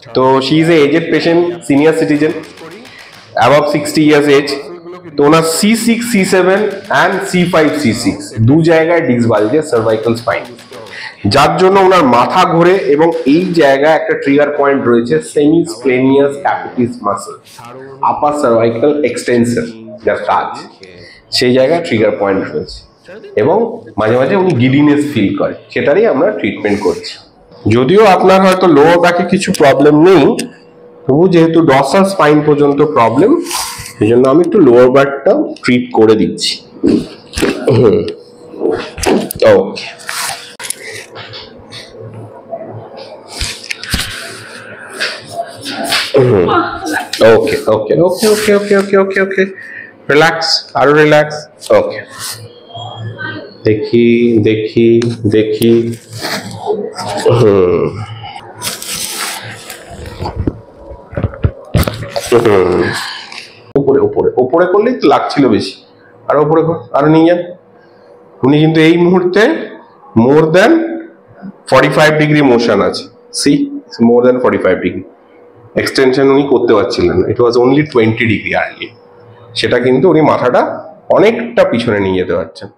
তো she is a aged patient, senior citizen, above 60 years age. তো ওনার C6 C7 and C5 C6 দু জায়গায় ডিস্ক বালজে সার্ভাইকাল স্পাইন, যার জন্য ওনার মাথা ঘোরে এবং এই জায়গায় একটা ট্রিগার পয়েন্ট রয়েছে সেমিস্প্লেনিয়াস ক্যাপিটিস মাসল, আপার সার্ভাইকাল এক্সটেনশন যার কাজ, সেই জায়গায় ট্রিগার পয়েন্ট রয়েছে এবং মাঝে মাঝে উনি গিডিনেস ফিল করে, সেটারই আমরা ট্রিটমেন্ট করছি। যদিও আপনার হয়তো লোয়ার ব্যাকে কিছু প্রবলেম নেই, তবু যেহেতু ডর্সাল স্পাইন পর্যন্ত প্রবলেম, সেই জন্য আমি একটু লোয়ার ব্যাকটা ট্রিট করে দিচ্ছি। ওকে, ওকে ওকে ওকে ওকে ওকে ওকে ওকে ওকে রিল্যাক্স, আরো রিল্যাক্স। ওকে, দেখি দেখি দেখি। উপরে উপরে উপরে করলেই তো লাগছিল বেশি, আরো উপরে কর, আরো নিয়ে যান। উনি কিন্তু এই মুহূর্তে মোর দেন 45 ডিগ্রি মোশন আছে, সি মোর দেন 45 ডিগ্রি এক্সটেনশন উনি করতে পারছিলেন না, ইট ওয়াজ অনলি 20 ডিগ্রি আর্লি, সেটা কিন্তু উনি মাথাটা অনেকটা পিছনে নিয়ে যেতে পারছেন।